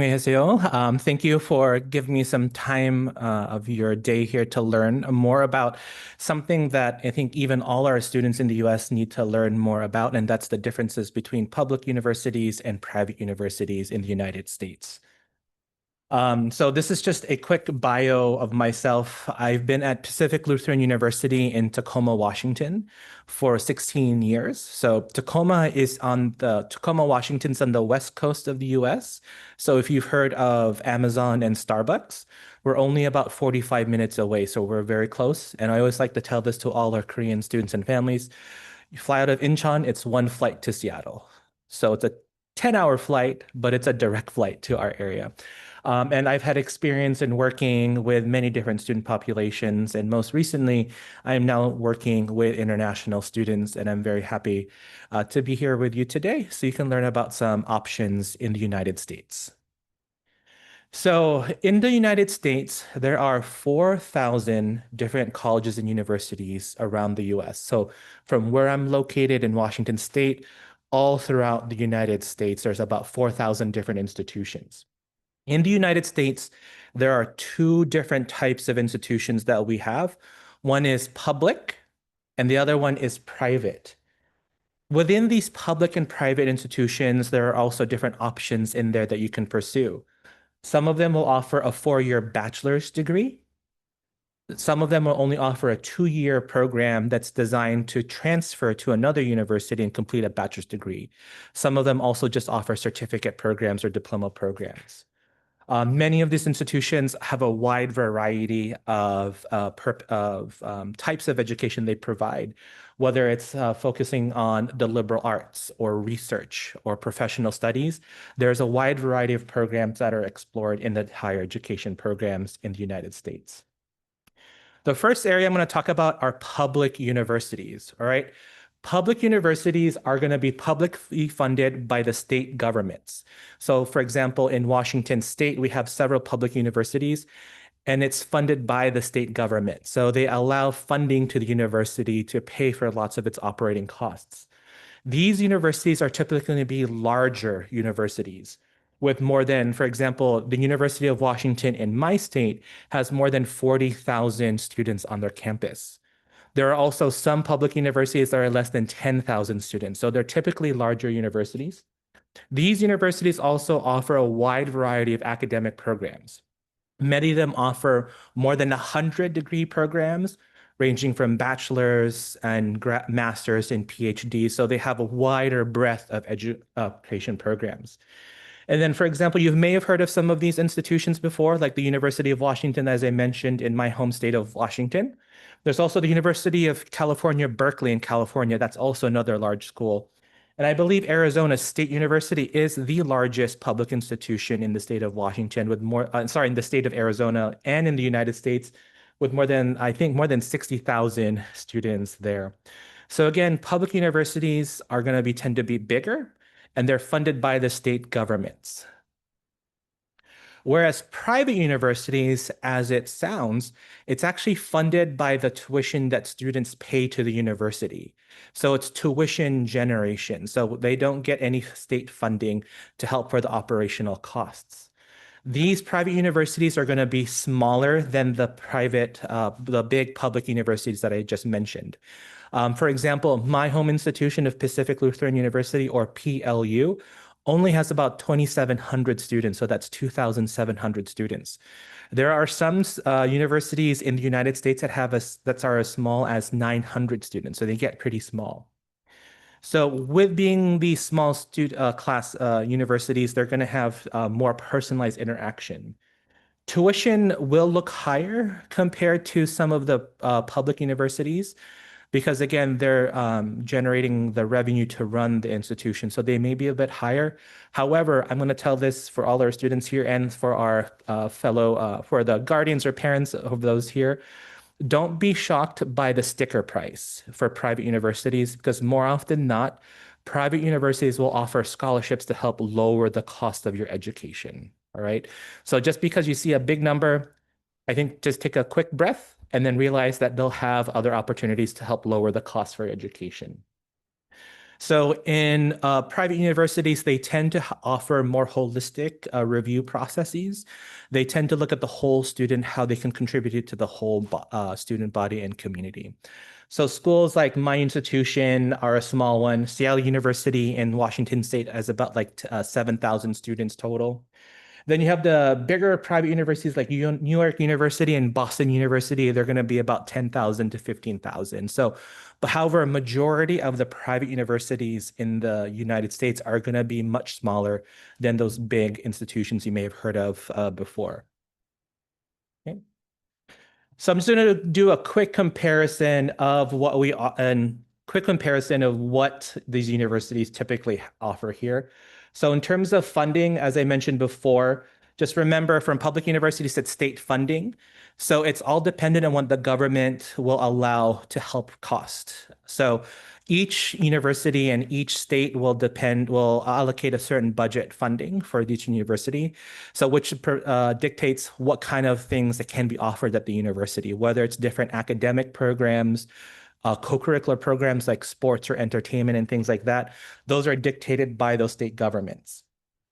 안녕하세요. Thank you for giving me some time of your day here to learn more about something that I think even all our students in the US need to learn more about, and that's the differences between public universities and private universities in the United States. So this is just a quick bio of myself. I've been at Pacific Lutheran University in Tacoma, Washington for 16 years. So Tacoma, Washington's on the west coast of the US. So if you've heard of Amazon and Starbucks, we're only about 45 minutes away. So we're very close. And I always like to tell this to all our Korean students and families. You fly out of Incheon, it's one flight to Seattle. So it's a 10-hour flight, but it's a direct flight to our area. And I've had experience in working with many different student populations. And most recently, I'm now working with international students. And I'm very happy to be here with you today so you can learn about some options in the United States. So in the United States, there are 4,000 different colleges and universities around the US. So from where I'm located in Washington State, all throughout the United States, there's about 4,000 different institutions. In the United States, there are two different types of institutions that we have. One is public, and the other one is private. Within these public and private institutions, there are also different options in there that you can pursue. Some of them will offer a 4-year bachelor's degree. Some of them will only offer a 2-year program that's designed to transfer to another university and complete a bachelor's degree. Some of them also just offer certificate programs or diploma programs. Many of these institutions have a wide variety of types of education they provide, whether it's focusing on the liberal arts or research or professional studies. There's a wide variety of programs that are explored in the higher education programs in the United States. The first area I'm going to talk about are public universities, all right? Public universities are going to be publicly funded by the state governments. So for example, in Washington State, we have several public universities and it's funded by the state government. So they allow funding to the university to pay for lots of its operating costs. These universities are typically going to be larger universities with more than, for example, the University of Washington in my state has more than 40,000 students on their campus. There are also some public universities that are less than 10,000 students. So they're typically larger universities. These universities also offer a wide variety of academic programs. Many of them offer more than 100 degree programs, ranging from bachelor's and master's and PhD. So they have a wider breadth of education programs. And then, for example, you may have heard of some of these institutions before, like the University of Washington, as I mentioned, in my home state of Washington. There's also the University of California, Berkeley in California. That's also another large school. And I believe Arizona State University is the largest public institution in the state of Washington with in the state of Arizona and in the United States with more than 60,000 students there. So again, public universities are going to tend to be bigger and they're funded by the state governments. Whereas private universities, as it sounds, it's actually funded by the tuition that students pay to the university. So it's tuition generation. So they don't get any state funding to help for the operational costs. These private universities are going to be smaller than the big public universities that I just mentioned. For example, my home institution of Pacific Lutheran University, or PLU, only has about 2,700 students, so that's 2,700 students. There are some universities in the United States that are as small as 900 students, so they get pretty small. So with being these small class universities, they're going to have more personalized interaction. Tuition will look higher compared to some of the public universities because, again, they're generating the revenue to run the institution. So they may be a bit higher. However, I'm going to tell this for all our students here and for our for the guardians or parents of those here. Don't be shocked by the sticker price for private universities because more often than not, private universities will offer scholarships to help lower the cost of your education. All right. So just because you see a big number, I think just take a quick breath and then realize that they'll have other opportunities to help lower the cost for education. So in private universities, they tend to offer more holistic review processes. They tend to look at the whole student, how they can contribute to the whole student body and community. So schools like my institution are a small one. Seattle University in Washington State has about like 7,000 students total. Then you have the bigger private universities like New York University and Boston University. They're going to be about 10,000 to 15,000. So, but however, a majority of the private universities in the United States are going to be much smaller than those big institutions you may have heard of before. Okay. So I'm just going to do a quick comparison of what these universities typically offer here. So in terms of funding, as I mentioned before, just remember from public universities, it's state funding. So it's all dependent on what the government will allow to help cost. So each university and each state will allocate a certain budget funding for each university. So which dictates what kind of things that can be offered at the university, whether it's different academic programs, co-curricular programs like sports or entertainment and things like that. Those are dictated by those state governments.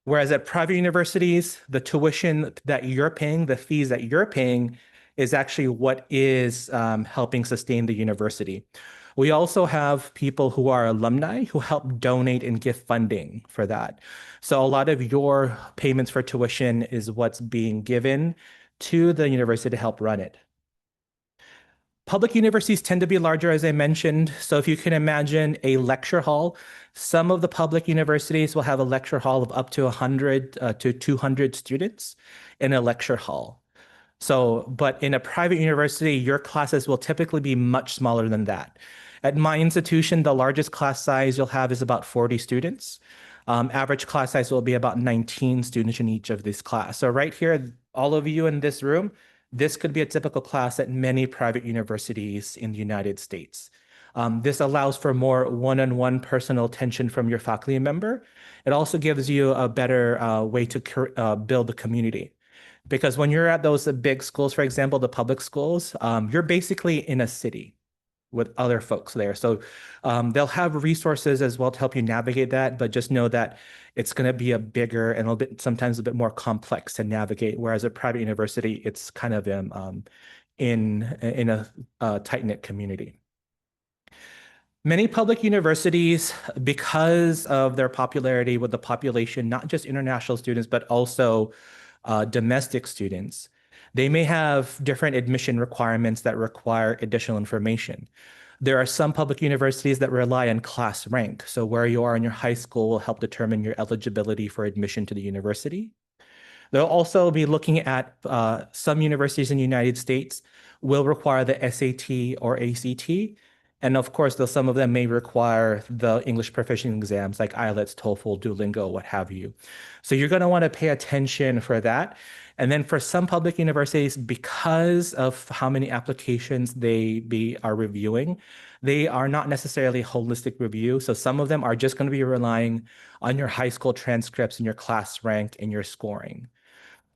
Whereas at private universities, the tuition that you're paying, the fees that you're paying is actually what is helping sustain the university. We also have people who are alumni who help donate and give funding for that. So a lot of your payments for tuition is what's being given to the university to help run it. Public universities tend to be larger, as I mentioned. So if you can imagine a lecture hall, some of the public universities will have a lecture hall of up to 100 to 200 students in a lecture hall. So, but in a private university, your classes will typically be much smaller than that. At my institution, the largest class size you'll have is about 40 students. Average class size will be about 19 students in each of these classes. So right here, all of you in this room, this could be a typical class at many private universities in the United States. This allows for more one-on-one personal attention from your faculty member. It also gives you a better way to build a community. Because when you're at those big schools, for example, the public schools, you're basically in a city with other folks there. So they'll have resources as well to help you navigate that, but just know that it's going to be a bigger and sometimes a bit more complex to navigate. Whereas a private university, it's kind of in a tight-knit community. Many public universities, because of their popularity with the population, not just international students, but also domestic students, they may have different admission requirements that require additional information. There are some public universities that rely on class rank. So where you are in your high school will help determine your eligibility for admission to the university. They'll also be looking at some universities in the United States will require the SAT or ACT. And of course, some of them may require the English proficiency exams like IELTS, TOEFL, Duolingo, what have you. So you're going to want to pay attention for that. And then for some public universities, because of how many applications they are reviewing, they are not necessarily holistic review. So some of them are just going to be relying on your high school transcripts and your class rank and your scoring.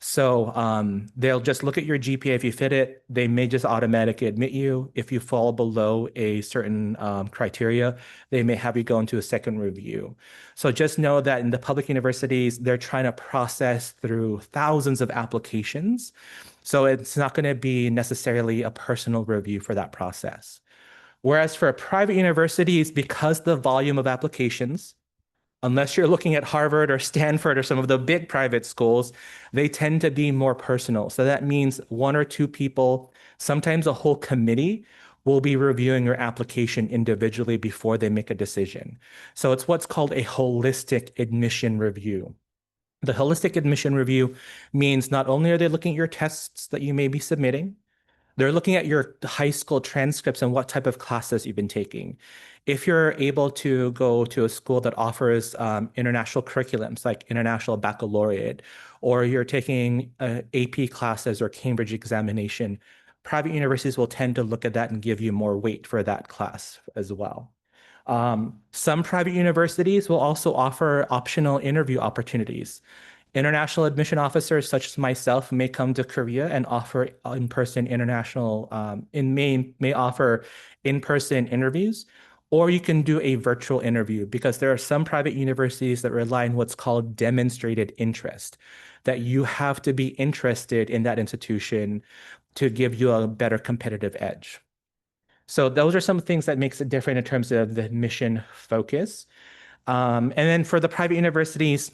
So they'll just look at your GPA. If you fit it, they may just automatically admit you. If you fall below a certain criteria, they may have you go into a second review. So just know that in the public universities, they're trying to process through thousands of applications. So it's not going to be necessarily a personal review for that process. Whereas for private universities, because the volume of applications, unless you're looking at Harvard or Stanford or some of the big private schools, they tend to be more personal. So that means one or two people, sometimes a whole committee, will be reviewing your application individually before they make a decision. So it's what's called a holistic admission review. The holistic admission review means not only are they looking at your tests that you may be submitting, they're looking at your high school transcripts and what type of classes you've been taking. If you're able to go to a school that offers international curriculums like International Baccalaureate, or you're taking AP classes or Cambridge examination, private universities will tend to look at that and give you more weight for that class as well. Some private universities will also offer optional interview opportunities. International admission officers such as myself may come to Korea and offer in-person may offer in-person interviews, Or you can do a virtual interview because there are some private universities that rely on what's called demonstrated interest, that you have to be interested in that institution to give you a better competitive edge. So those are some things that makes it different in terms of the mission focus. And then for the private universities,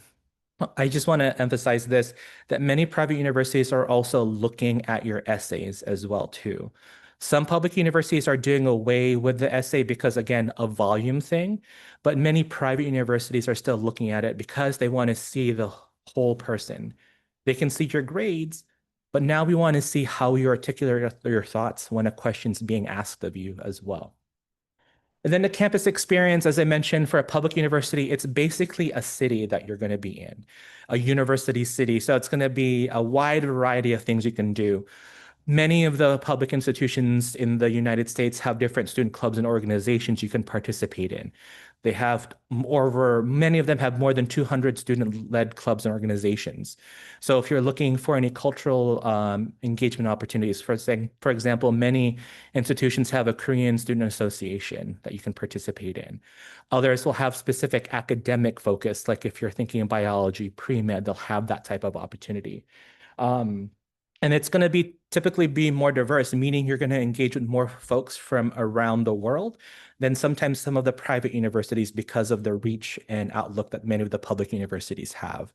I just want to emphasize this, that many private universities are also looking at your essays as well too. Some public universities are doing away with the essay because, again, a volume thing, but many private universities are still looking at it because they want to see the whole person. They can see your grades, but now we want to see how you articulate your thoughts when a question's being asked of you as well. And then the campus experience, as I mentioned, for a public university, it's basically a city that you're going to be in, a university city. So it's going to be a wide variety of things you can do. Many of the public institutions in the United States have different student clubs and organizations you can participate in. They have over, many of them have more than 200 student-led clubs and organizations. So if you're looking for any cultural engagement opportunities, for example, many institutions have a Korean student association that you can participate in. Others will have specific academic focus, like if you're thinking of biology, pre-med, they'll have that type of opportunity. And it's going to be typically be more diverse, meaning you're going to engage with more folks from around the world than sometimes some of the private universities because of the reach and outlook that many of the public universities have.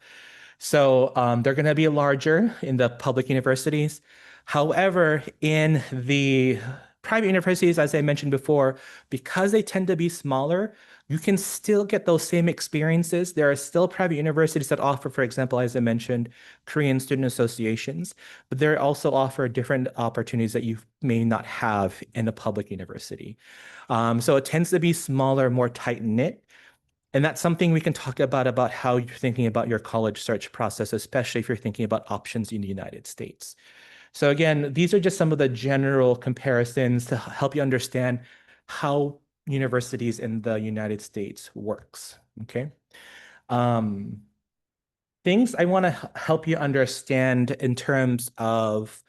So they're going to be larger in the public universities. However, in the private universities, as I mentioned before, because they tend to be smaller, you can still get those same experiences. There are still private universities that offer, for example, as I mentioned, Korean student associations, but they also offer different opportunities that you may not have in a public university. So it tends to be smaller, more tight-knit. And that's something we can talk about how you're thinking about your college search process, especially if you're thinking about options in the United States. So again, these are just some of the general comparisons to help you understand how universities in the United States works, okay? Things I want to help you understand in terms of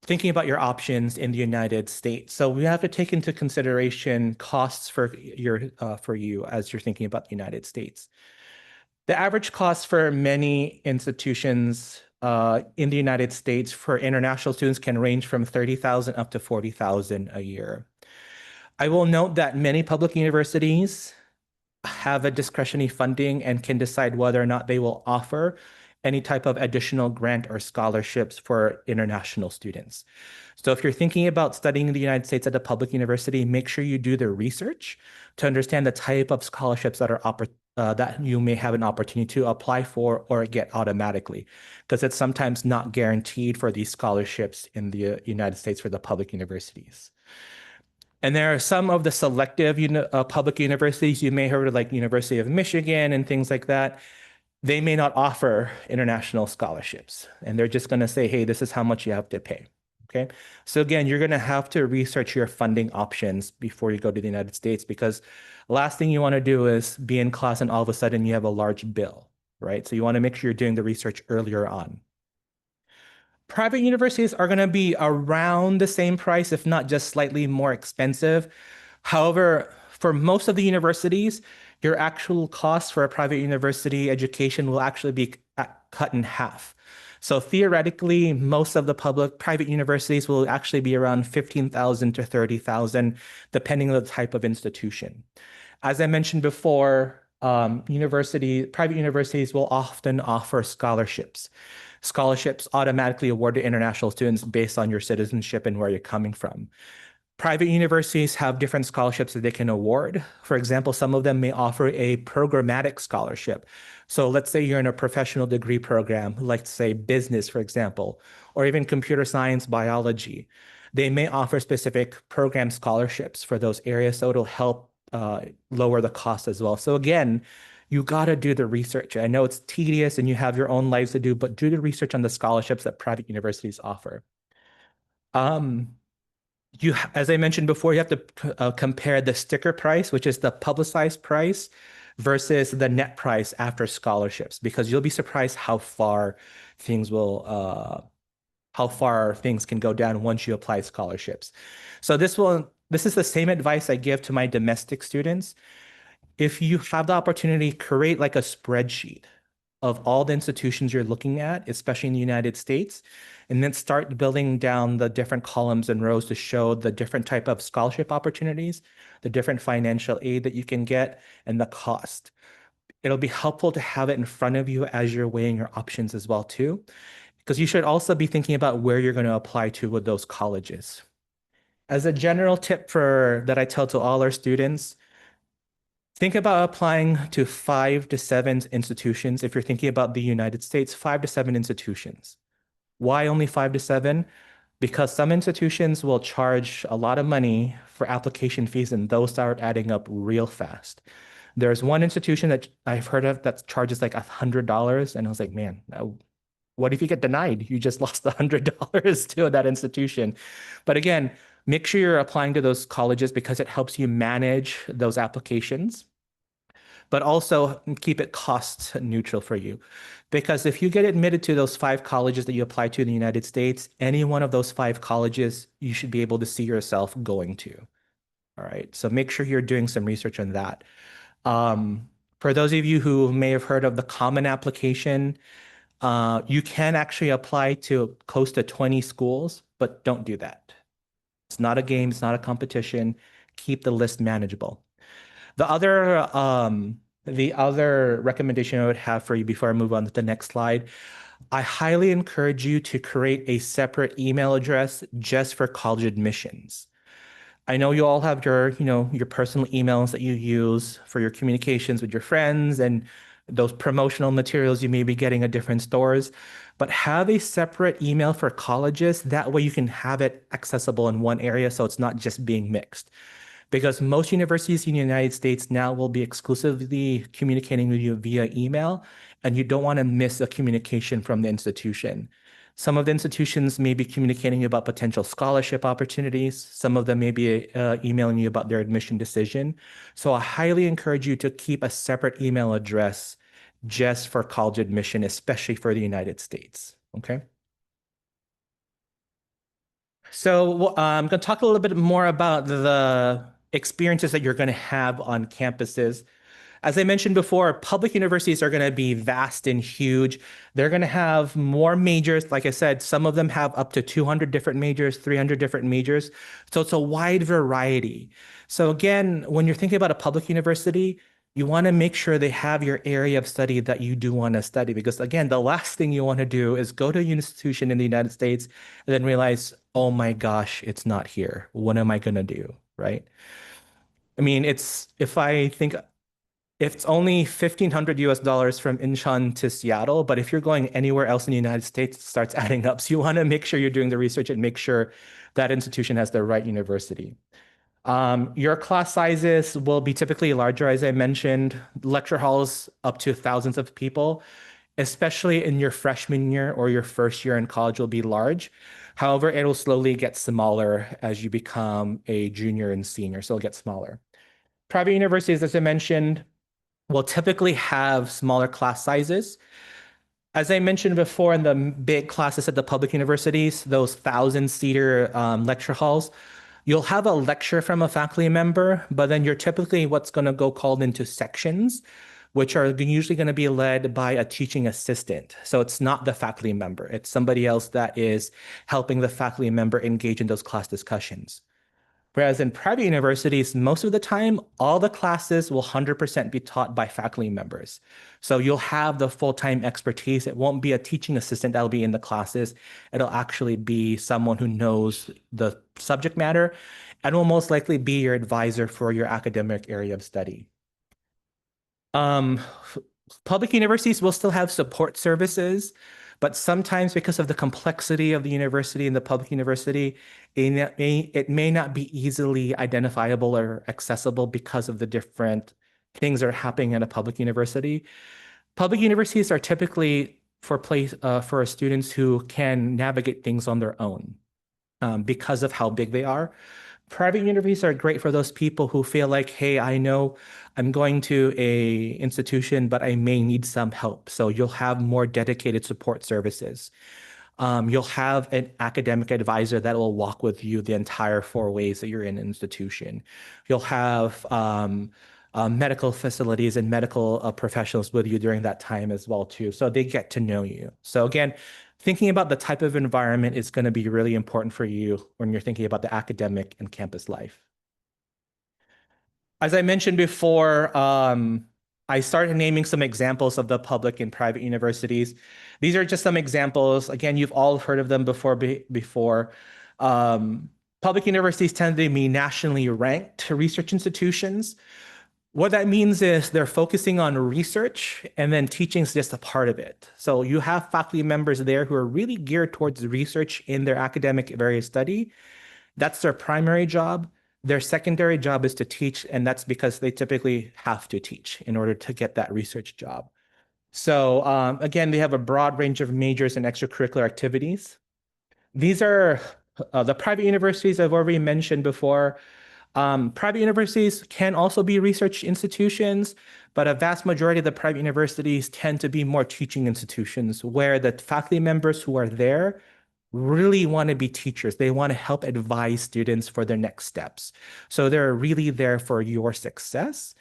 thinking about your options in the United States. So we have to take into consideration costs for you as you're thinking about the United States. The average cost for many institutions in the United States for international students can range from $30,000 up to $40,000 a year. I will note that many public universities have a discretionary funding and can decide whether or not they will offer any type of additional grant or scholarships for international students. So if you're thinking about studying in the United States at a public university, make sure you do the research to understand the type of scholarships that are that you may have an opportunity to apply for or get automatically, because it's sometimes not guaranteed for these scholarships in the United States for the public universities. And there are some of the selective public universities you may have heard of, like University of Michigan and things like that. They may not offer international scholarships, and they're just going to say, hey, this is how much you have to pay. Okay. So again, you're going to have to research your funding options before you go to the United States, because the last thing you want to do is be in class and all of a sudden you have a large bill, right? So you want to make sure you're doing the research earlier on. Private universities are going to be around the same price, if not just slightly more expensive. However, for most of the universities, your actual cost for a private university education will actually be cut in half. So theoretically, most of the private universities will actually be around $15,000 to $30,000, depending on the type of institution. As I mentioned before, private universities will often offer scholarships. Scholarships automatically award to international students based on your citizenship and where you're coming from. Private universities have different scholarships that they can award. For example, some of them may offer a programmatic scholarship. So let's say you're in a professional degree program, like say business, for example, or even computer science, biology. They may offer specific program scholarships for those areas, so it'll help lower the cost as well. So again, you got to do the research. I know it's tedious and you have your own lives to do, but do the research on the scholarships that private universities offer. As I mentioned before, you have to compare the sticker price, which is the publicized price, versus the net price after scholarships, because you'll be surprised how far things can go down once you apply scholarships. So this will this is the same advice I give to my domestic students. If you have the opportunity, create like a spreadsheet of all the institutions you're looking at, especially in the United States, and then start building down the different columns and rows to show the different type of scholarship opportunities, the different financial aid that you can get, and the cost. It'll be helpful to have it in front of you as you're weighing your options as well too, because you should also be thinking about where you're going to apply to with those colleges. As a general tip for that I tell to all our students, think about applying to 5 to 7 institutions. If you're thinking about the United States, 5 to 7 institutions. Why only 5 to 7? Because some institutions will charge a lot of money for application fees, and those start adding up real fast. There's one institution that I've heard of that charges like $100, and I was like, man, what if you get denied? You just lost $100 to that institution. But again, make sure you're applying to those colleges because it helps you manage those applications, but also keep it cost neutral for you. Because if you get admitted to those 5 colleges that you apply to in the United States, any one of those 5 colleges, you should be able to see yourself going to. All right. So make sure you're doing some research on that. For those of you who may have heard of the Common Application, you can actually apply to close to 20 schools, but don't do that. It's not a game. It's not a competition. Keep the list manageable. The other recommendation I would have for you before I move on to the next slide, I highly encourage you to create a separate email address just for college admissions. I know you all have your personal emails that you use for your communications with your friends and those promotional materials you may be getting at different stores, but have a separate email for colleges. That way you can have it accessible in one area so it's not just being mixed. Because most universities in the United States now will be exclusively communicating with you via email, and you don't want to miss a communication from the institution. Some of the institutions may be communicating about potential scholarship opportunities. Some of them may be emailing you about their admission decision. So I highly encourage you to keep a separate email address just for college admission, especially for the United States, okay? So I'm going to talk a little bit more about the experiences that you're going to have on campuses. As I mentioned before, public universities are going to be vast and huge. They're going to have more majors. Like I said, some of them have up to 200 different majors, 300 different majors. So it's a wide variety. So again, when you're thinking about a public university, you want to make sure they have your area of study that you do want to study. Because again, the last thing you want to do is go to an institution in the United States and then realize, oh my gosh, it's not here. What am I going to do? Right? I mean, if it's only $1,500 from Incheon to Seattle, but if you're going anywhere else in the United States, it starts adding up. So you want to make sure you're doing the research and make sure that institution has the right university. Your class sizes will be typically larger, as I mentioned. Lecture halls up to thousands of people, especially in your freshman year or your first year in college will be large. However, it will slowly get smaller as you become a junior and senior, so it'll get smaller. Private universities, as I mentioned, will typically have smaller class sizes. As I mentioned before, in the big classes at the public universities, those 1,000-seater lecture halls, you'll have a lecture from a faculty member, but then you're typically what's going to go called into sections, which are usually going to be led by a teaching assistant. So it's not the faculty member. It's somebody else that is helping the faculty member engage in those class discussions. Whereas in private universities, most of the time, all the classes will 100% be taught by faculty members. So you'll have the full-time expertise. It won't be a teaching assistant that'll be in the classes. It'll actually be someone who knows the subject matter and will most likely be your advisor for your academic area of study. Public universities will still have support services, but sometimes because of the complexity of the university and the public university, it may not be easily identifiable or accessible because of the different things that are happening at a public university. Public universities are typically for students who can navigate things on their own because of how big they are. Private universities are great for those people who feel like, hey, I know I'm going to a institution, but I may need some help. So you'll have more dedicated support services. You'll have an academic advisor that will walk with you the entire 4 ways that you're in an institution. You'll have medical facilities and medical professionals with you during that time as well too. So they get to know you. So again, thinking about the type of environment is going to be really important for you when you're thinking about the academic and campus life. As I mentioned before, I started naming some examples of the public and private universities. These are just some examples. Again, you've all heard of them before. Public universities tend to be nationally ranked research institutions. What that means is they're focusing on research and then teaching is just a part of it. So you have faculty members there who are really geared towards research in their academic area of study. That's their primary job. Their secondary job is to teach, and that's because they typically have to teach in order to get that research job. So again, they have a broad range of majors and extracurricular activities. These are the private universities I've already mentioned before. Private universities can also be research institutions, but a vast majority of the private universities tend to be more teaching institutions where the faculty members who are there really want to be teachers. They want to help advise students for their next steps. So they're really there for your success.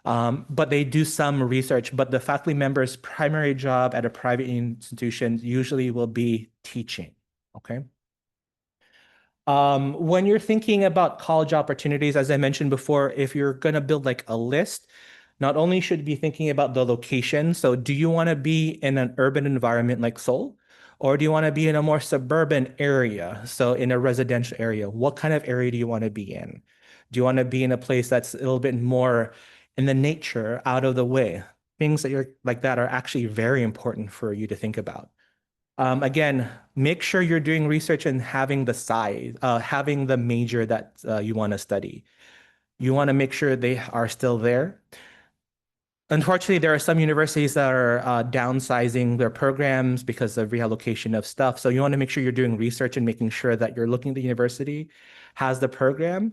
But they do some research, but the faculty member's primary job at a private institution usually will be teaching, okay? When you're thinking about college opportunities, as I mentioned before, if you're going to build like a list, not only should you be thinking about the location. So do you want to be in an urban environment like Seoul? Or do you want to be in a more suburban area? So in a residential area, what kind of area do you want to be in? Do you want to be in a place that's a little bit more in the nature, out of the way? Things that you're like that are actually very important for you to think about. Again, make sure you're doing research and having the size, having the major that you want to study. You want to make sure they are still there. Unfortunately, there are some universities that are downsizing their programs because of reallocation of stuff. So you want to make sure you're doing research and making sure that you're looking at the university has the program.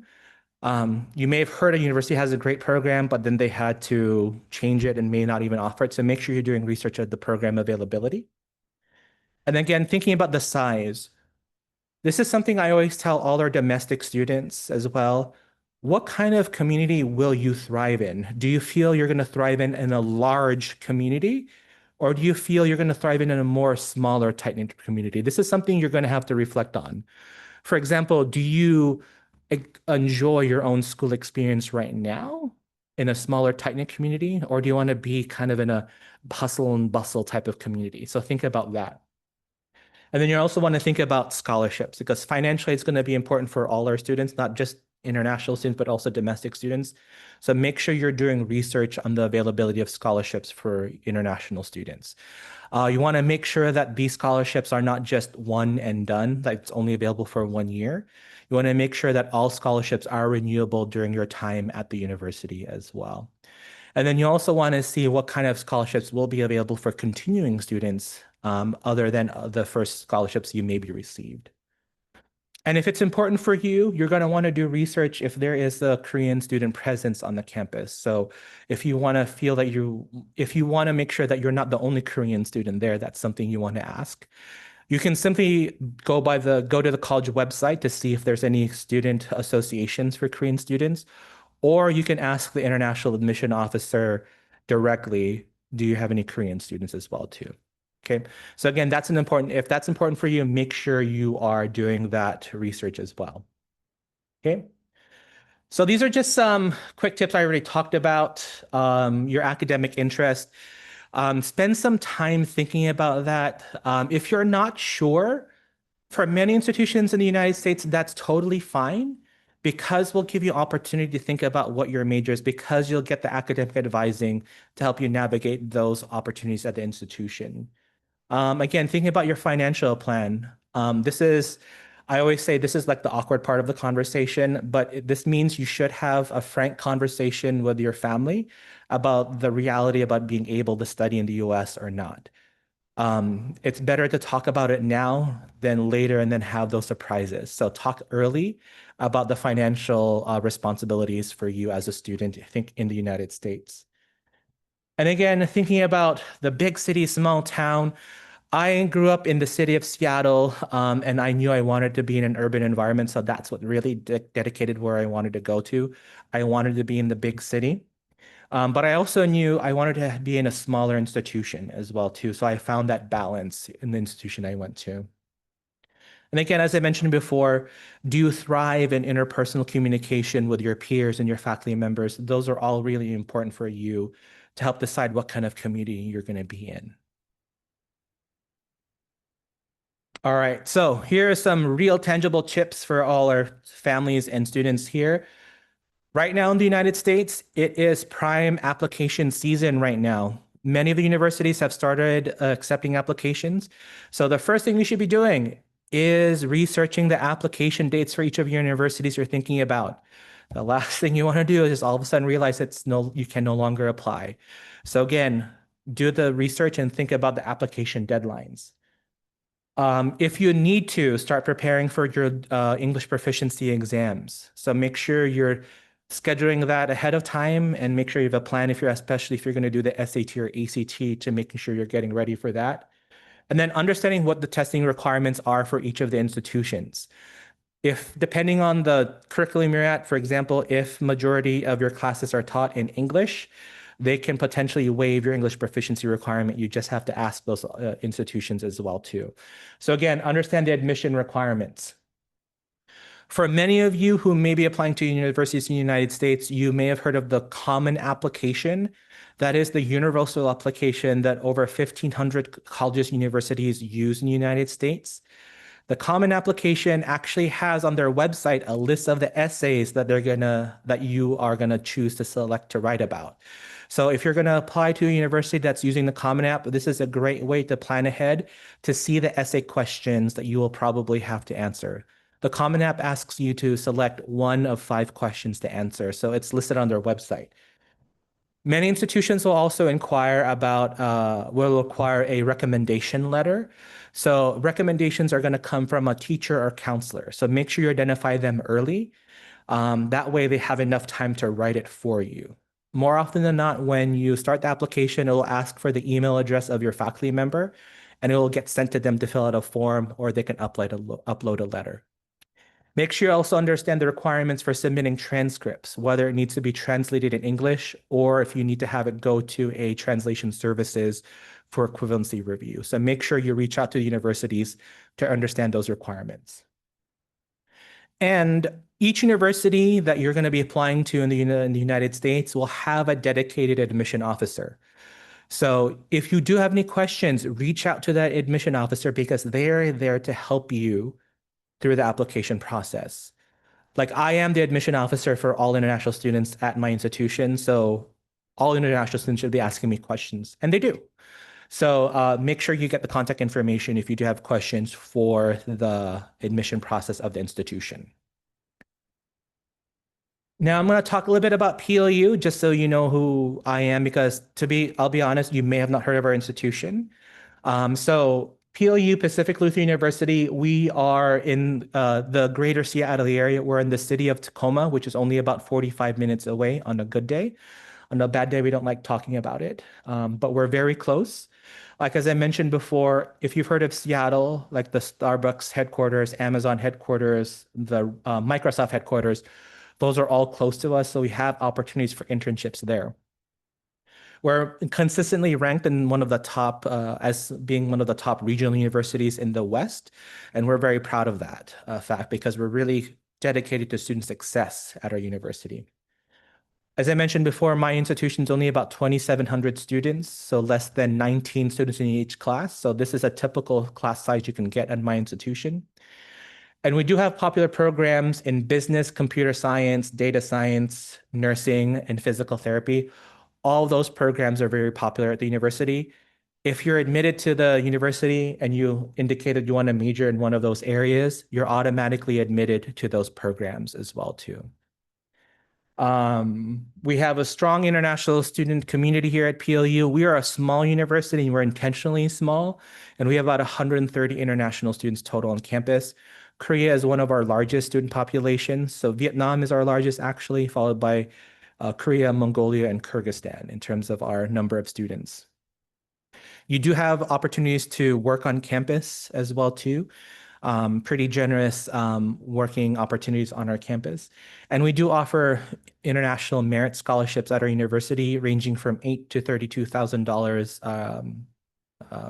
You may have heard a university has a great program, but then they had to change it and may not even offer it. So make sure you're doing research of the program availability. And again, thinking about the size, this is something I always tell all our domestic students as well. What kind of community will you thrive in? Do you feel you're going to thrive in a large community? Or do you feel you're going to thrive in a more smaller, tight-knit community? This is something you're going to have to reflect on. For example, do you enjoy your own school experience right now in a smaller, tight-knit community? Or do you want to be kind of in a hustle and bustle type of community? So think about that. And then you also want to think about scholarships because financially it's going to be important for all our students, not just international students, but also domestic students. So make sure you're doing research on the availability of scholarships for international students. You want to make sure that these scholarships are not just one and done, that it's only available for 1 year. You want to make sure that all scholarships are renewable during your time at the university as well. And then you also want to see what kind of scholarships will be available for continuing students other than the first scholarships you maybe received. And if it's important for you, you're going to want to do research if there is a Korean student presence on the campus. So if you want to feel that if you want to make sure that you're not the only Korean student there, that's something you want to ask. You can simply go to the college website to see if there's any student associations for Korean students, or you can ask the international admission officer directly, do you have any Korean students as well too? Okay, so again, if that's important for you, make sure you are doing that research as well. Okay, so these are just some quick tips I already talked about. Your academic interest. Spend some time thinking about that. If you're not sure, for many institutions in the United States, that's totally fine because we'll give you opportunity to think about what your major is because you'll get the academic advising to help you navigate those opportunities at the institution. Again, thinking about your financial plan. I always say this is like the awkward part of the conversation, but this means you should have a frank conversation with your family about the reality about being able to study in the US or not. It's better to talk about it now than later and then have those surprises. So talk early about the financial responsibilities for you as a student, I think, in the United States. And again, thinking about the big city, small town, I grew up in the city of Seattle, and I knew I wanted to be in an urban environment, so that's what really dedicated where I wanted to go to. I wanted to be in the big city. But I also knew I wanted to be in a smaller institution as well too. So I found that balance in the institution I went to. And again, as I mentioned before, do you thrive in interpersonal communication with your peers and your faculty members? Those are all really important for you to help decide what kind of community you're going to be in. All right, so here are some real tangible tips for all our families and students here. Right now in the United States, it is prime application season right now. Many of the universities have started accepting applications. So the first thing you should be doing is researching the application dates for each of your universities you're thinking about. The last thing you want to do is just all of a sudden realize you can no longer apply. So again, do the research and think about the application deadlines. If you need to, start preparing for your English proficiency exams. So make sure you're scheduling that ahead of time and make sure you have a plan especially if you're going to do the SAT or ACT to making sure you're getting ready for that. And then understanding what the testing requirements are for each of the institutions. Depending on the curriculum you're at, for example, if majority of your classes are taught in English, they can potentially waive your English proficiency requirement. You just have to ask those institutions as well too. So again, understand the admission requirements. For many of you who may be applying to universities in the United States, you may have heard of the Common Application. That is the universal application that over 1,500 colleges and universities use in the United States. The Common Application actually has on their website a list of the essays that you are gonna choose to select to write about. So if you're gonna apply to a university that's using the Common App, this is a great way to plan ahead to see the essay questions that you will probably have to answer. The Common App asks you to select one of 5 questions to answer, so it's listed on their website. Many institutions will also will require a recommendation letter. So recommendations are going to come from a teacher or counselor. So make sure you identify them early. That way they have enough time to write it for you. More often than not, when you start the application, it will ask for the email address of your faculty member, and it will get sent to them to fill out a form, or they can upload a letter. Make sure you also understand the requirements for submitting transcripts, whether it needs to be translated in English or if you need to have it go to a translation services for equivalency review. So make sure you reach out to the universities to understand those requirements. And each university that you're going to be applying to in the United States will have a dedicated admission officer. So if you do have any questions, reach out to that admission officer because they're there to help you through the application process. Like I am the admission officer for all international students at my institution. So all international students should be asking me questions, and they do. So make sure you get the contact information if you do have questions for the admission process of the institution. Now I'm going to talk a little bit about PLU, just so you know who I am, because I'll be honest, you may have not heard of our institution. So PLU, Pacific Lutheran University, we are in the greater Seattle area. We're in the city of Tacoma, which is only about 45 minutes away on a good day. On a bad day, we don't like talking about it, but we're very close. Like as I mentioned before, if you've heard of Seattle, like the Starbucks headquarters, Amazon headquarters, the Microsoft headquarters, those are all close to us. So we have opportunities for internships there. We're consistently ranked in one of the top, as being one of the top regional universities in the West. And we're very proud of that fact because we're really dedicated to student success at our university. As I mentioned before, my institution is only about 2,700 students, so less than 19 students in each class. So this is a typical class size you can get at my institution. And we do have popular programs in business, computer science, data science, nursing, and physical therapy. All those programs are very popular at the university. If you're admitted to the university and you indicated you want to major in one of those areas, you're automatically admitted to those programs as well too. We have a strong international student community here at PLU. We are a small university and we're intentionally small, and we have about 130 international students total on campus. Korea is one of our largest student populations. So Vietnam is our largest actually, followed by Korea, Mongolia, and Kyrgyzstan in terms of our number of students. You do have opportunities to work on campus as well too. Pretty generous working opportunities on our campus. And we do offer international merit scholarships at our university ranging from $8,000 to $32,000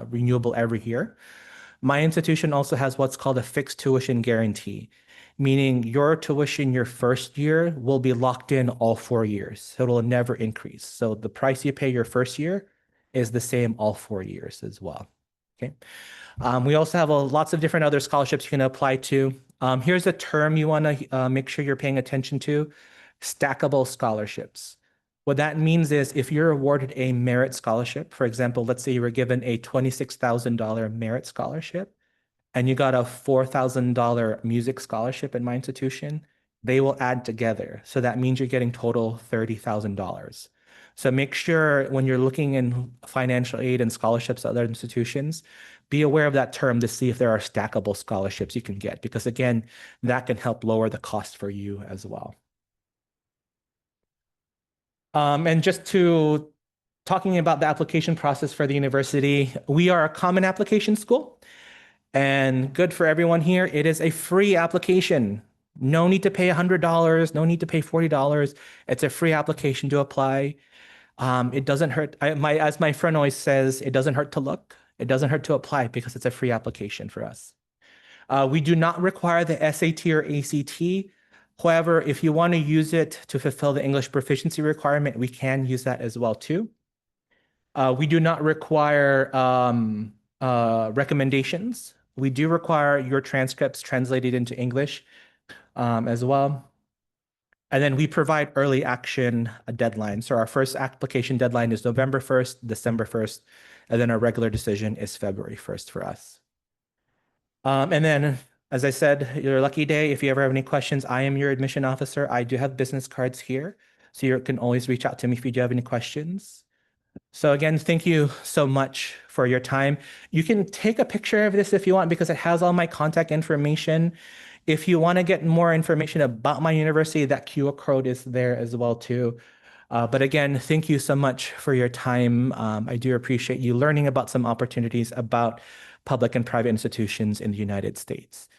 renewable every year. My institution also has what's called a fixed tuition guarantee, meaning your tuition your first year will be locked in all 4 years. So it will never increase. So the price you pay your first year is the same all 4 years as well. Okay. We also have lots of different other scholarships you can apply to. Here's a term you want to make sure you're paying attention to: stackable scholarships. What that means is if you're awarded a merit scholarship, for example, let's say you were given a $26,000 merit scholarship and you got a $4,000 music scholarship in my institution, they will add together. So that means you're getting total $30,000. So make sure when you're looking in financial aid and scholarships at other institutions, be aware of that term to see if there are stackable scholarships you can get, because again, that can help lower the cost for you as well. And just to talking about the application process for the university, we are a common application school. And good for everyone here, it is a free application. No need to pay $100, no need to pay $40. It's a free application to apply. It doesn't hurt. As my friend always says, it doesn't hurt to look. It doesn't hurt to apply because it's a free application for us. We do not require the SAT or ACT. However, if you want to use it to fulfill the English proficiency requirement, we can use that as well too. We do not require recommendations. We do require your transcripts translated into English as well. And then we provide early action deadlines. So our first application deadline is November 1st, December 1st, and then our regular decision is February 1st for us. And then, as I said, your lucky day, if you ever have any questions, I am your admission officer. I do have business cards here, so you can always reach out to me if you do have any questions. So again, thank you so much for your time. You can take a picture of this if you want, because it has all my contact information. If you want to get more information about my university, that QR code is there as well too. But again, thank you so much for your time. I do appreciate you learning about some opportunities about public and private institutions in the United States.